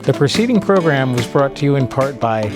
The preceding program was brought to you in part by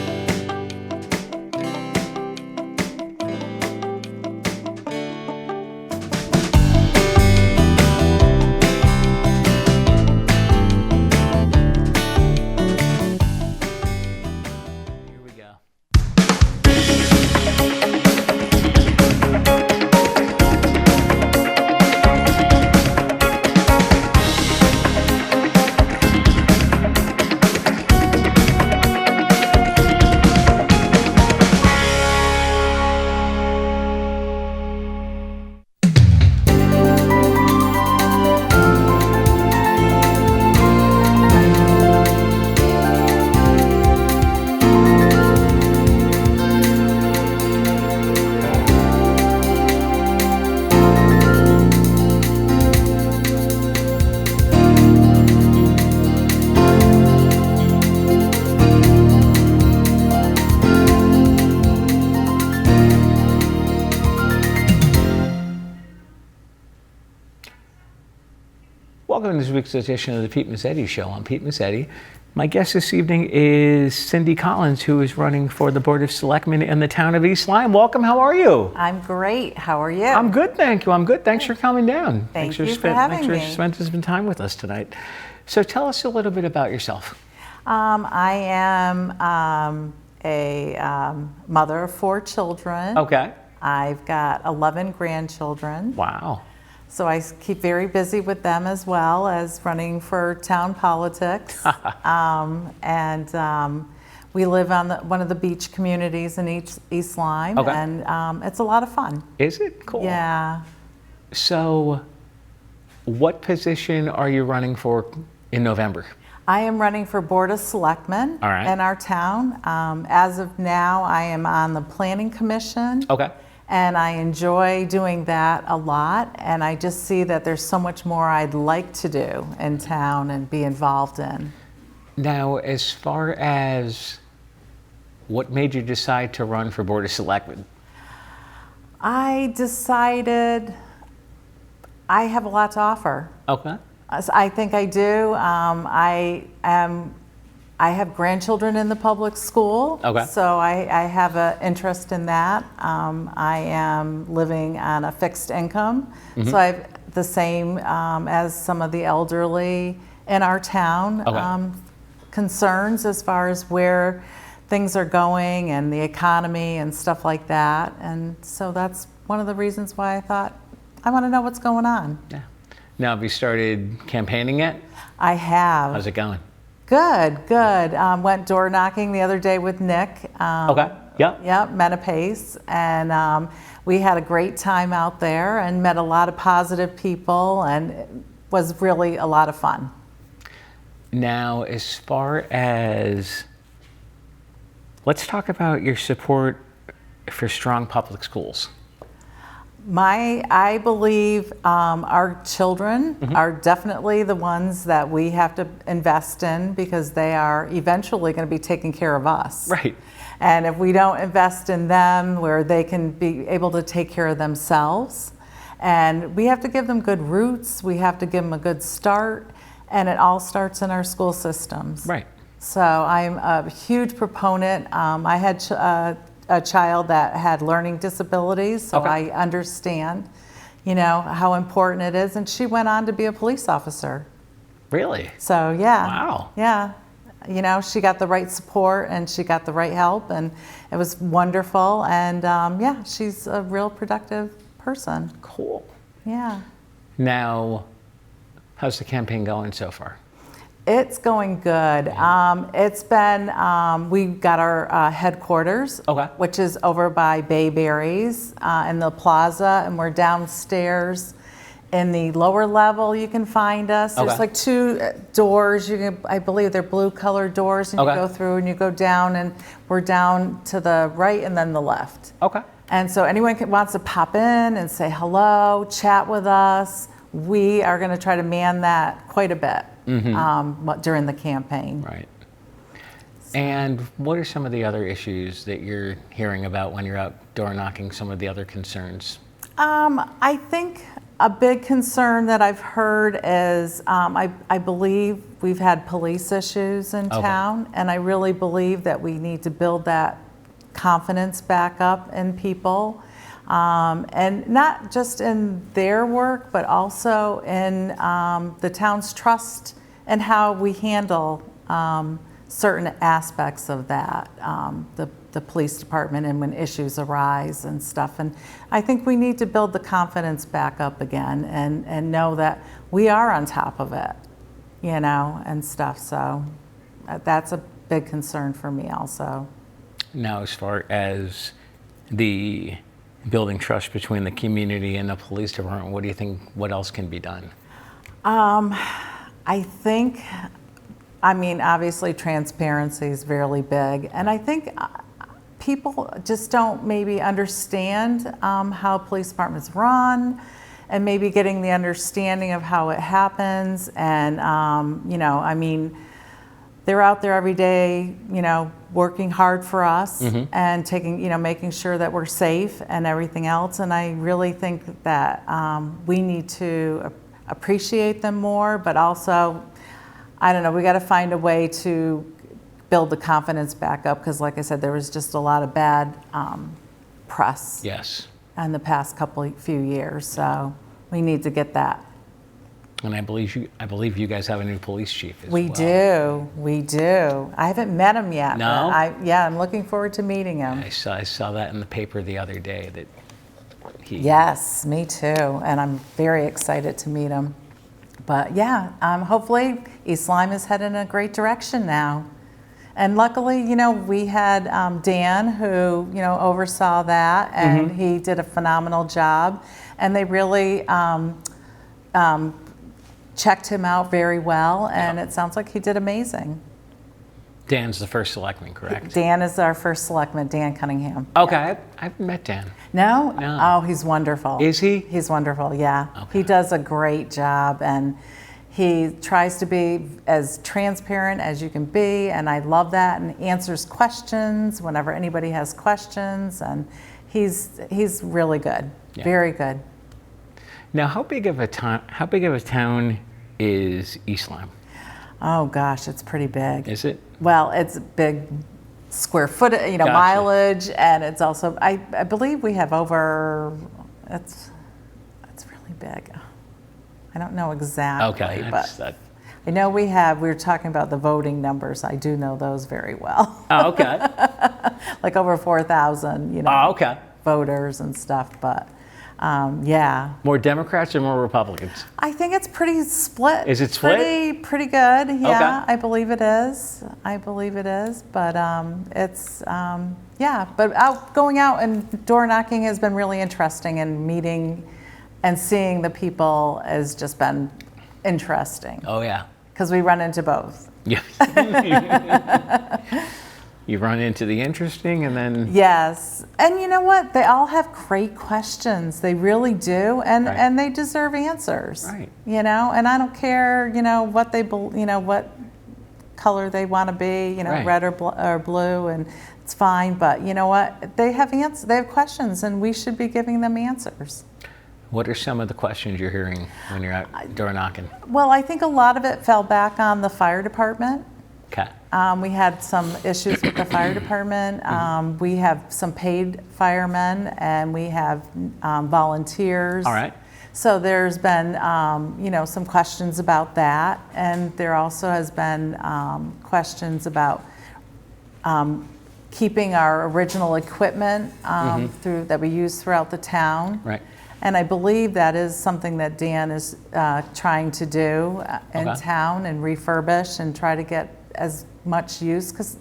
Welcome to this week's edition of the Pete Mezzetti Show. I'm Pete Mezzetti. My guest this evening is Cindy Collins, who is running for the Board of Selectmen in the town of East Lyme. Welcome, how are you? I'm great, how are you? I'm good, thank you. I'm good. Thanks for coming down. Thank you for having me. Thanks for spending some time with us tonight. So tell us a little bit about yourself. I am a mother of 4 children. Okay. I've got 11 grandchildren. Wow. So I keep very busy with them as well as running for town politics. We live on one of the beach communities in East Lyme, okay. And it's a lot of fun. Is it? Cool. Yeah. So what position are you running for in November? I am running for Board of Selectmen All right. in our town. As of now, I am on the Planning Commission. Okay. And I enjoy doing that a lot, and I just see that there's so much more I'd like to do in town and be involved in. Now, as far as what made you decide to run for Board of Selectmen? I decided I have a lot to offer. Okay. I think I do. I have grandchildren in the public school, okay. So I have an interest in that. I am living on a fixed income, so I have the same as some of the elderly in our town. Okay. Concerns as far as where things are going and the economy and stuff like that. And so that's one of the reasons why I thought, I want to know what's going on. Yeah. Now, have you started campaigning yet? I have. How's it going? Good, good. Went door knocking the other day with Nick. Okay, yep. Yep, met a pace. And we had a great time out there and met a lot of positive people, and it was really a lot of fun. Now, as far as, let's talk about your support for strong public schools. I believe our children are definitely the ones that we have to invest in, because they are eventually going to be taking care of us. Right. And if we don't invest in them where they can be able to take care of themselves, and we have to give them good roots, we have to give them a good start, and it all starts in our school systems. Right. So I'm a huge proponent. I had a child that had learning disabilities, so okay. I understand, how important it is. And she went on to be a police officer. Really? So yeah. Wow. Yeah. She got the right support and she got the right help, and it was wonderful. And yeah, she's a real productive person. Cool. Yeah. Now, how's the campaign going so far? It's going good. It's been, we got our headquarters, okay. which is over by Bayberry's in the plaza, and we're downstairs in the lower level. You can find us. Okay. There's like 2 doors. I believe they're blue colored doors, and okay. you go through and you go down, and we're down to the right and then the left. Okay. And so anyone wants to pop in and say hello, chat with us, we are going to try to man that quite a bit. During the campaign. Right. And what are some of the other issues that you're hearing about when you're out door knocking, some of the other concerns? I think A big concern that I've heard is I believe we've had police issues in Okay. town, and I really believe that we need to build that confidence back up in people. And not just in their work, but also in the town's trust and how we handle certain aspects of that, the police department and when issues arise and stuff. And I think we need to build the confidence back up again and know that we are on top of it, you know, and stuff. So that's a big concern for me also. Now, as far as the building trust between the community and the police department, what do you think, what else can be done? I think, I mean, obviously transparency is really big. And I think people just don't maybe understand how police departments run, and maybe getting the understanding of how it happens. And, you know, I mean, they're out there every day, you know, working hard for us and taking, you know, making sure that we're safe and everything else. And I really think that we need to appreciate them more, but also, I don't know, we got to find a way to build the confidence back up, because like I said, there was just a lot of bad press Yes. in the past few years. So we need to get that. And I believe you guys have a new police chief as We well. we do. I haven't met him yet. No? But yeah, I'm looking forward to meeting him. I saw that in the paper the other day that he. Yes, me too. And I'm very excited to meet him. But yeah, hopefully East Lyme is headed in a great direction now. And luckily, you know, we had Dan who, you know, oversaw that, and he did a phenomenal job. And they really checked him out very well, and it sounds like he did amazing. Dan's the first selectman, correct? Dan is our first selectman, Dan Cunningham. Okay, I've met Dan. No? No. Oh, he's wonderful. Is he? He's wonderful, yeah. Okay. He does a great job, and he tries to be as transparent as you can be, and I love that, and answers questions whenever anybody has questions, and he's really good, Yeah. very good. Now, how big of a town is East Lyme? Oh gosh, it's pretty big. Is it? Well, it's big square foot, you know, Gotcha. mileage, and it's also, I believe we have over, it's really big. I don't know exactly, Okay, but I know we were talking about the voting numbers. I do know those very well. Oh, okay. Like over 4,000, you know, Oh, okay. voters and stuff, but yeah. More Democrats or more Republicans? I think it's pretty split. Is it split? Pretty good, yeah. Okay. I believe it is. But it's, yeah. But going out and door knocking has been really interesting, and meeting and seeing the people has just been interesting. Oh, yeah. Because we run into both. Yeah. You run into the interesting, and then Yes. And you know what? They all have great questions. They really do. And Right. and they deserve answers. Right. You know, and I don't care, you know, what what color they want to be, you know, Right. red or blue, and it's fine, but you know what? They have questions, and we should be giving them answers. what are some of the questions you're hearing when you're out door knocking? Well, I think a lot of it fell back on the fire department. Okay. We had some issues with the fire department. We have some paid firemen, and we have volunteers. All right. So there's been, you know, some questions about that, and there also has been questions about keeping our original equipment that we use throughout the town. Right. And I believe that is something that Dan is trying to do in Okay. town, and refurbish and try to get as much use, because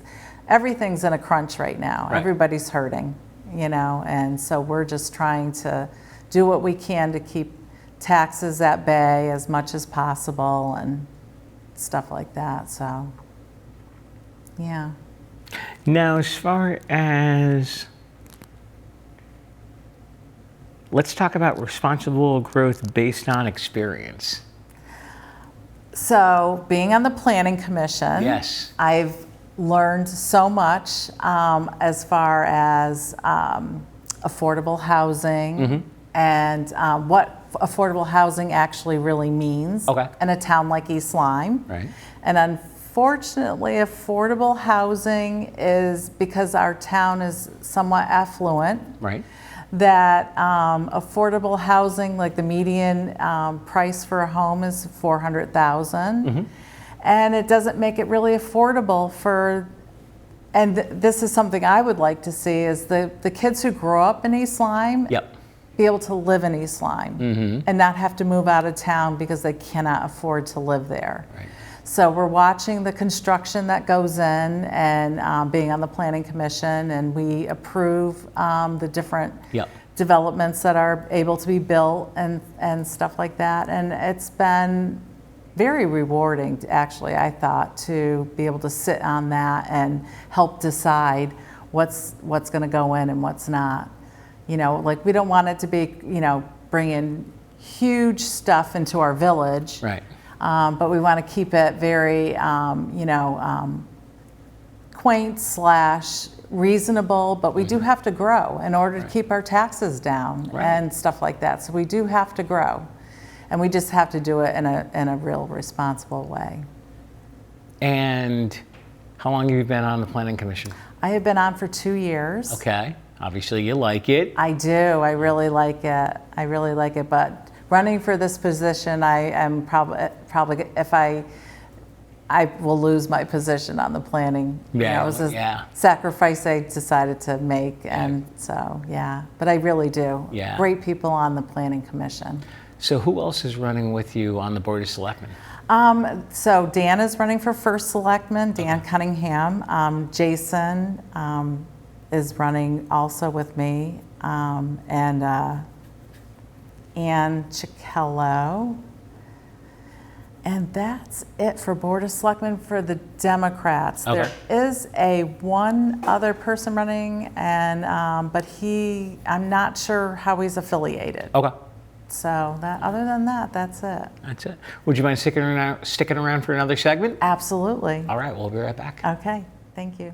everything's in a crunch right now. Right. Everybody's hurting, you know, and so we're just trying to do what we can to keep taxes at bay as much as possible and stuff like that. So, yeah. Now, as far as, let's talk about responsible growth based on experience. So, being on the Planning Commission, Yes. I've learned so much as far as affordable housing and what affordable housing actually really means Okay. in a town like East Lyme. Right. And unfortunately, affordable housing is, because our town is somewhat affluent, Right. that affordable housing, like the median price for a home is $400,000, and it doesn't make it really affordable for. And this is something I would like to see, is the kids who grow up in East Lyme Yep. be able to live in East Lyme and not have to move out of town because they cannot afford to live there. Right. So we're watching the construction that goes in, and being on the planning commission, and we approve the different Yep. developments that are able to be built and stuff like that. And it's been very rewarding, actually, I thought, to be able to sit on that and help decide what's going to go in and what's not. You know, like, we don't want it to be, you know, bringing huge stuff into our village. Right. But we want to keep it very, quaint / reasonable, but we do have to grow in order to keep our taxes down and stuff like that. So we do have to grow, and we just have to do it in a real responsible way. And how long have you been on the Planning Commission? I have been on for 2 years. Okay. Obviously, you like it. I do. I really like it. I really like it. But running for this position, I am probably if I will lose my position on the planning. Yeah, it was a yeah. sacrifice I decided to make, and so yeah. But I really do. Yeah. Great people on the planning commission. So who else is running with you on the Board of Selectmen? So Dan is running for first selectman, Dan Cunningham. Jason is running also with me, and Ann Chicello. And that's it for Board of Selectmen for the Democrats. Okay. There is one other person running, and but I'm not sure how he's affiliated. Okay. So other than that, that's it. That's it. Would you mind sticking around for another segment? Absolutely. All right, we'll be right back. Okay, thank you.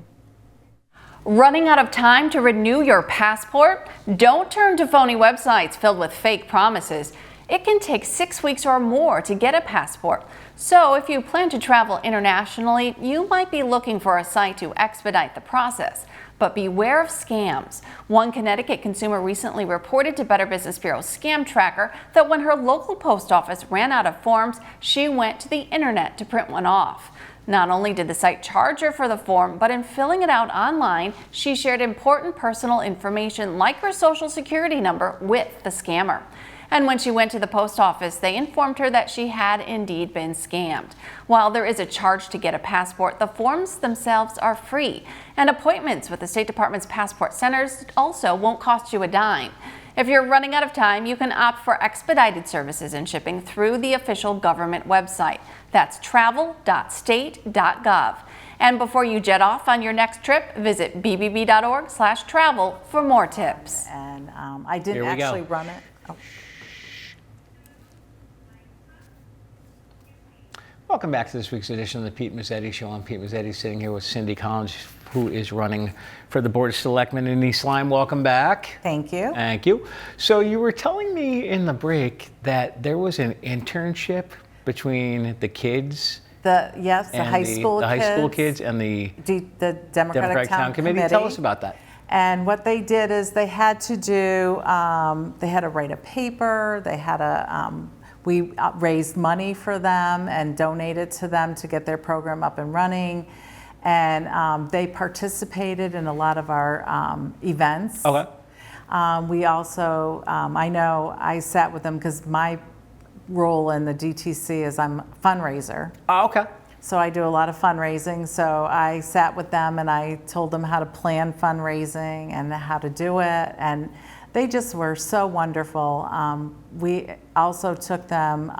Running out of time to renew your passport? Don't turn to phony websites filled with fake promises. It can take 6 weeks or more to get a passport. So if you plan to travel internationally, you might be looking for a site to expedite the process. But beware of scams. One Connecticut consumer recently reported to Better Business Bureau's scam tracker that when her local post office ran out of forms, she went to the internet to print one off. Not only did the site charge her for the form, but in filling it out online, she shared important personal information like her social security number with the scammer. And when she went to the post office, they informed her that she had indeed been scammed. While there is a charge to get a passport, the forms themselves are free. And appointments with the State Department's passport centers also won't cost you a dime. If you're running out of time, you can opt for expedited services and shipping through the official government website. That's travel.state.gov. And before you jet off on your next trip, visit bbb.org/travel for more tips. And I didn't Here we go. actually run it. Oh. Welcome back to this week's edition of the Pete Mezzetti Show. I'm Pete Mezzetti, sitting here with Cindy Collins, who is running for the Board of Selectmen in East Lyme. Welcome back. Thank you. Thank you. So you were telling me in the break that there was an internship between the kids The and high school the kids. high school kids and the The Democratic Town Committee. Tell us about that. And what they did is they had to do, they had to write a paper, they had we raised money for them and donated to them to get their program up and running. And they participated in a lot of our events. Okay. We also, I know I sat with them because my role in the DTC is I'm a fundraiser. Oh, okay. So I do a lot of fundraising. So I sat with them and I told them how to plan fundraising and how to do it. And they just were so wonderful. We also took them,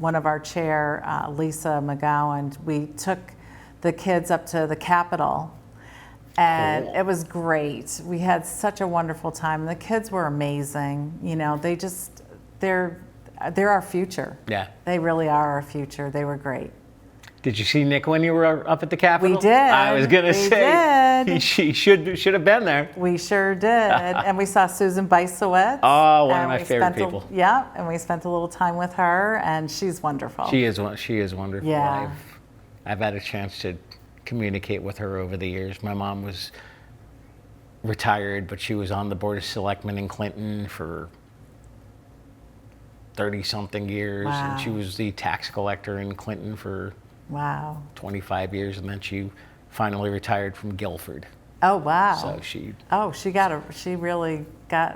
one of our chair, Lisa McGowan, we took the kids up to the Capitol. And Cool. It was great. We had such a wonderful time. The kids were amazing. You know, they're our future. Yeah. They really are our future. They were great. Did you see Nick when you were up at the Capitol? We did. I was going to We say, did. he should have been there. We sure did. And we saw Susan Bisowitz. Oh, one of and my we favorite spent a- people. Yeah, and we spent a little time with her, and she's wonderful. She is wonderful. Yeah. I've had a chance to communicate with her over the years. My mom was retired, but she was on the Board of Selectmen in Clinton for 30-something years. Wow. And she was the tax collector in Clinton for Wow. 25 years, and then she finally retired from Guilford. Oh, wow. So she She really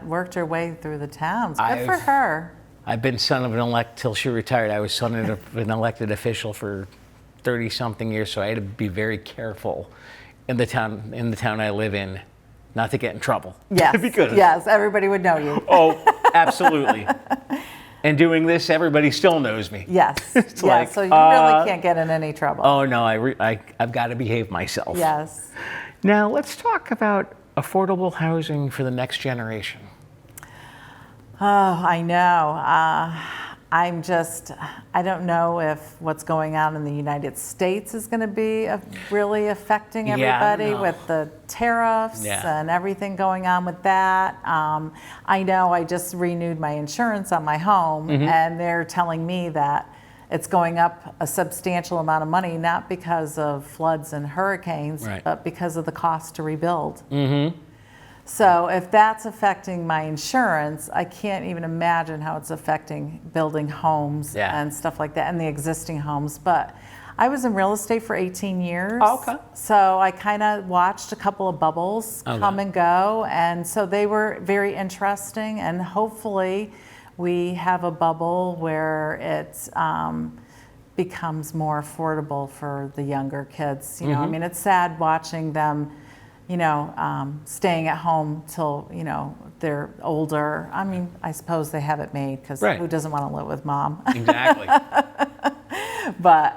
worked her way through the towns. Good for I've- her. I've been son of an elect till she retired. I was son of an elected official for 30-something years, so I had to be very careful in the town I live in, not to get in trouble. Yes. Because Yes, everybody would know you. oh, absolutely. And doing this, everybody still knows me. Yes. It's Yeah, like, so you really can't get in any trouble. Oh no, I've got to behave myself. Yes. Now let's talk about affordable housing for the next generation. Oh, I know. I don't know if what's going on in the United States is going to be really affecting Yeah, I don't everybody know. with the tariffs Yeah. and everything going on with that. I know I just renewed my insurance on my home, Mm-hmm. and they're telling me that it's going up a substantial amount of money, not because of floods and hurricanes, Right. but because of the cost to rebuild. So if that's affecting my insurance, I can't even imagine how it's affecting building homes Yeah. and stuff like that, and the existing homes. But I was in real estate for 18 years. Oh, okay. So I kind of watched a couple of bubbles Okay. come and go, and so they were very interesting, and hopefully we have a bubble where it becomes more affordable for the younger kids. You know, I mean, it's sad watching them, staying at home till, they're older. I mean, I suppose they have it made, because Right. who doesn't want to live with mom? Exactly. But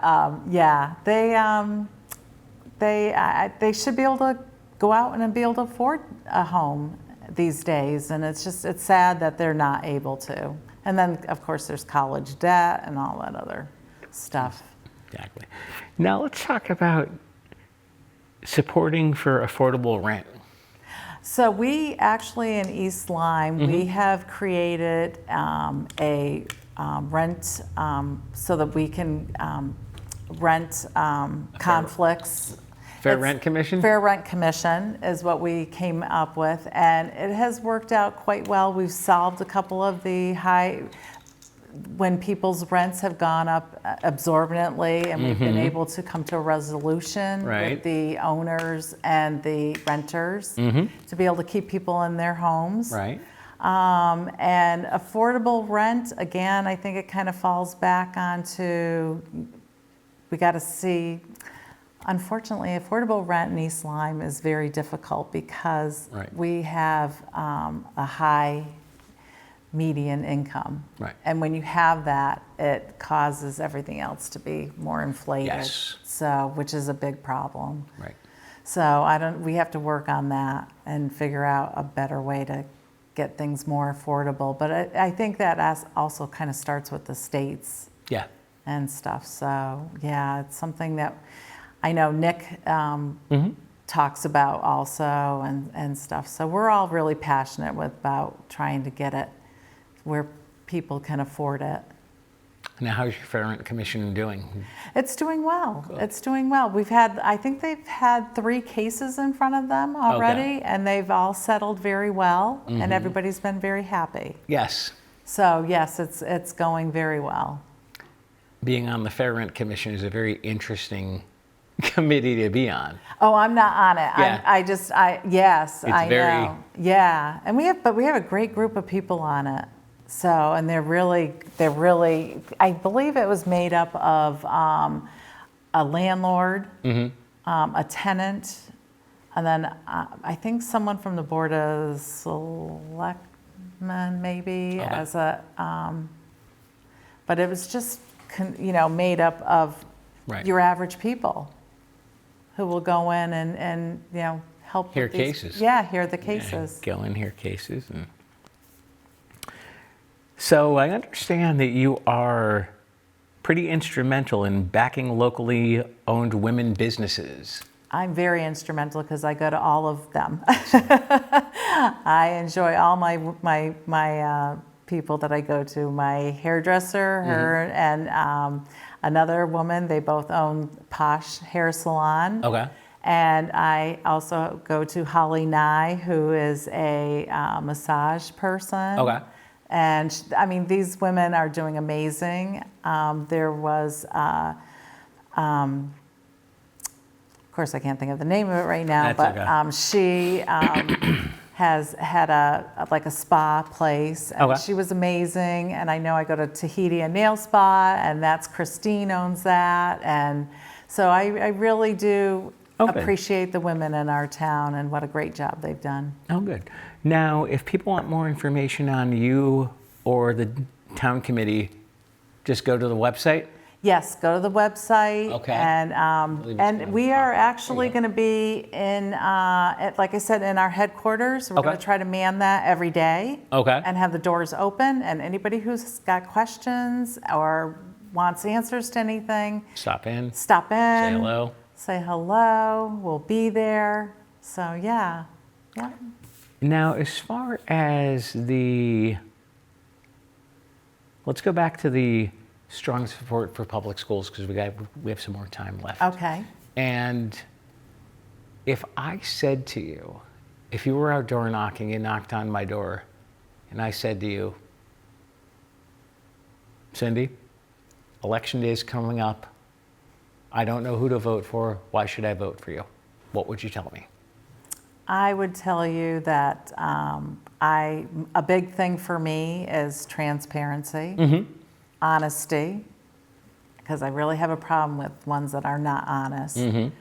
yeah, they should be able to go out and be able to afford a home these days, and it's sad that they're not able to. And then, of course, there's college debt and all that other stuff. Exactly. Now let's talk about supporting for affordable rent. So we actually in East Lyme, we have created a rent so that we can rent conflicts. Fair It's- Rent Commission? Fair Rent Commission is what we came up with, and it has worked out quite well. We've solved a couple of the when people's rents have gone up absorbently, and we've been able to come to a resolution Right. with the owners and the renters to be able to keep people in their homes. Right. And affordable rent, again, I think it kind of falls back onto, we got to see, unfortunately, affordable rent in East Lyme is very difficult because Right. we have a high median income. Right. And when you have that, it causes everything else to be more inflated. Yes. So, which is a big problem. Right. So we have to work on that and figure out a better way to get things more affordable. But I think that also kind of starts with the states Yeah. and stuff. So yeah, it's something that I know Nick talks about also and stuff. So we're all really passionate about trying to get it where people can afford it. Now, how's your Fair Rent Commission doing? It's doing well. It's doing well. I think they've had 3 cases in front of them already, and they've all settled very well, and everybody's been very happy. Yes. So yes, it's going very well. Being on the Fair Rent Commission is a very interesting committee to be on. Oh, I'm not on it. Yeah. Yes, It's I very- know. Yeah, and we have a great group of people on it. So, and they're really, I believe it was made up of a landlord, a tenant, and then I think someone from the Board of Selectmen maybe as a, but it was just, made up of Right. your average people who will go in and help Hear with these- cases. Yeah, hear the cases. Go in, hear cases. So I understand that you are pretty instrumental in backing locally owned women businesses. I'm very instrumental because I go to all of them. I enjoy all my people that I go to. My hairdresser, her, and another woman. They both own Posh Hair Salon. Okay. And I also go to Holly Nye, who is a massage person. Okay. And I mean, these women are doing amazing. There was, of course, I can't think of the name of it right now, That's but okay. she has had a spa place, and Okay. she was amazing. And I know I go to Tahiti and Nail Spa, and that's Christine owns that, and so I really do. Okay. Appreciate the women in our town and what a great job they've done. Oh, good. Now, if people want more information on you or the town committee, just go to the website? Yes, go to the website. Okay. And believe it's gonna we pop are up. actually going to be in, like I said, in our headquarters. We're going Okay. to try to man that every day. Okay. And have the doors open. And anybody who's got questions or wants answers to anything, Stop in, stop in. say hello. Say hello. We'll be there. So yeah. Yeah. Now, as far as let's go back to the strong support for public schools because we have some more time left. Okay. And if I said to you, if you were out door knocking, you knocked on my door, and I said to you, Cindy, election day is coming up. I don't know who to vote for. Why should I vote for you? What would you tell me? I would tell you that a big thing for me is transparency, honesty, because I really have a problem with ones that are not honest. And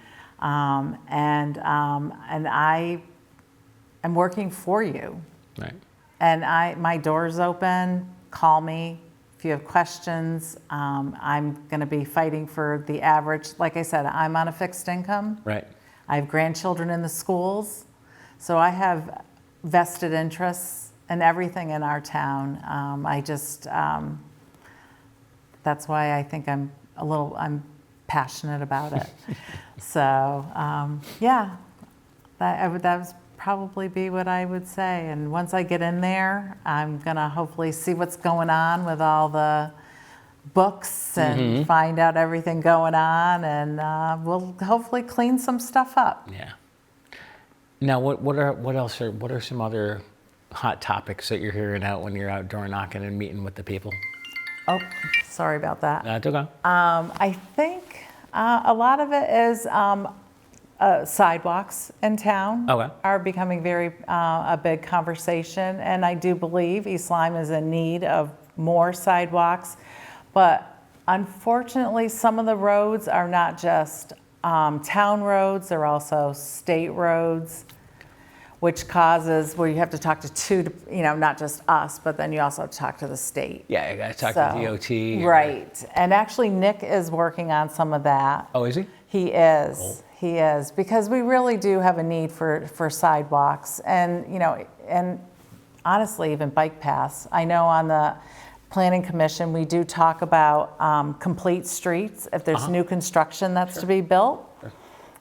I am working for you. Right. And my door's open. Call me if you have questions. I'm going to be fighting for the average. Like I said, I'm on a fixed income. Right. I have grandchildren in the schools, so I have vested interests in everything in our town. That's why I think I'm passionate about it. So yeah, that would probably be what I would say. And once I get in there, I'm gonna hopefully see what's going on with all the books and find out everything going on, and we'll hopefully clean some stuff up. Yeah. Now, what are some other hot topics that you're hearing out when you're out door knocking and meeting with the people? Oh, sorry about that. That's okay. I think a lot of it is sidewalks in town Okay. are becoming a big conversation, and I do believe East Lyme is in need of more sidewalks. But unfortunately, some of the roads are not just town roads, they're also state roads, which causes where you have to talk to not just us, but then you also have to talk to the state. Yeah, you got to talk to DOT. Right. And actually, Nick is working on some of that. Oh, is he? He is. Cool. He is, because we really do have a need for sidewalks, and and honestly, even bike paths. I know on the Planning Commission, we do talk about complete streets if there's new construction that's to be built. Sure.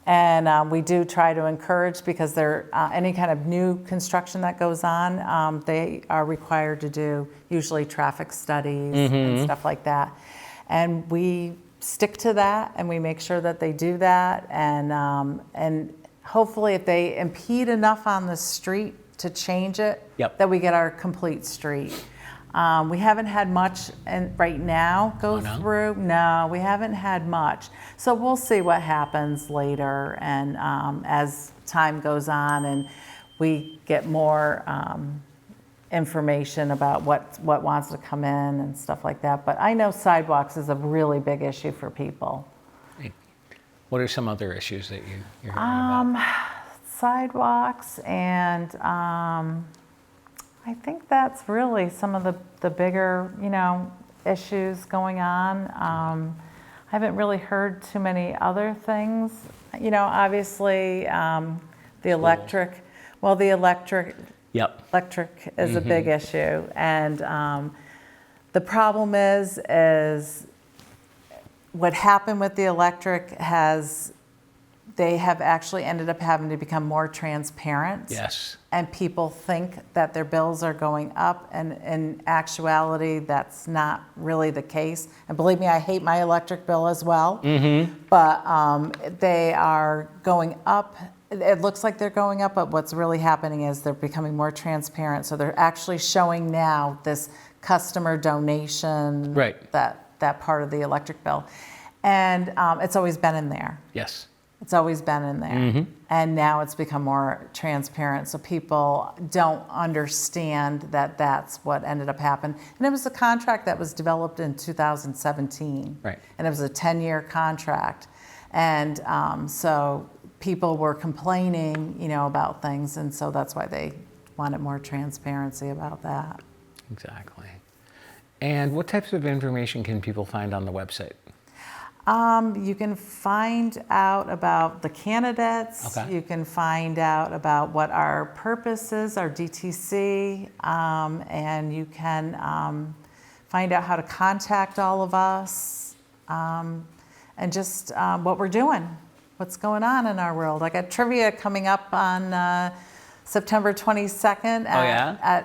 And we do try to encourage, because any kind of new construction that goes on, they are required to do usually traffic studies and stuff like that. And we stick to that, and we make sure that they do that. And hopefully if they impede enough on the street to change it, Yep. that we get our complete street. We haven't had much right now go no? through. No, we haven't had much. So we'll see what happens later, and as time goes on and we get more information about what wants to come in and stuff like that. But I know sidewalks is a really big issue for people. What are some other issues that you're hearing about? Sidewalks, and I think that's really some of the bigger, issues going on. I haven't really heard too many other things. Obviously, the electric. Well, the electric is a big issue, and the problem is what happened with the electric they have actually ended up having to become more transparent. Yes. And people think that their bills are going up, and in actuality, that's not really the case. And believe me, I hate my electric bill as well. But they are going up. It looks like they're going up, but what's really happening is they're becoming more transparent. So they're actually showing now this customer donation, Right. that part of the electric bill. And it's always been in there. Yes. It's always been in there. And now it's become more transparent. So people don't understand that that's what ended up happening. And it was a contract that was developed in 2017. Right. And it was a 10-year contract. And so people were complaining, about things. And so that's why they wanted more transparency about that. Exactly. And what types of information can people find on the website? You can find out about the candidates. Okay. You can find out about what our purpose is, our DTC, and you can find out how to contact all of us, and just what we're doing, what's going on in our world. I got trivia coming up on September 22nd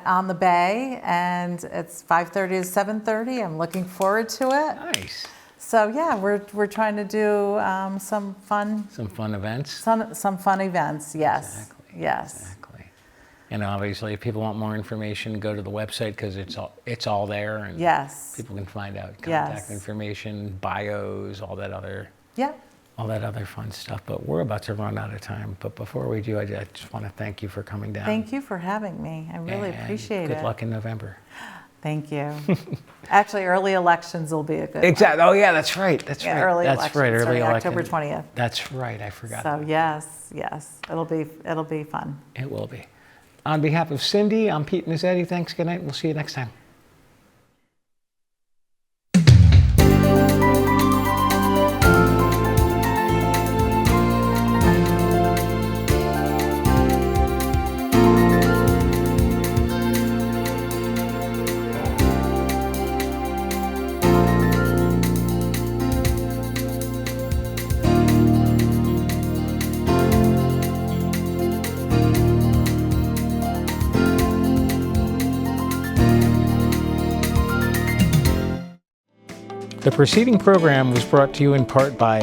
on the Bay, and it's 5:30 to 7:30. I'm looking forward to it. Nice. So yeah, we're trying to do some fun events. some fun events. Yes, Exactly. yes, Exactly. And obviously, if people want more information, go to the website because it's all there, and yes, people can find out contact Yes. information, bios, all that other yep. fun stuff. But we're about to run out of time. But before we do, I just want to thank you for coming down. Thank you for having me. I really And appreciate it. Good luck in November. Thank you. Actually, early elections will be a good Exactly. Oh yeah, that's right. That's one. right. Yeah, early that's elections, right. Early starting election. October 20th. That's right. I forgot. So yes, it'll be fun. It will be. On behalf of Cindy, I'm Pete Mezzetti. Thanks. Good night. We'll see you next time. The preceding program was brought to you in part by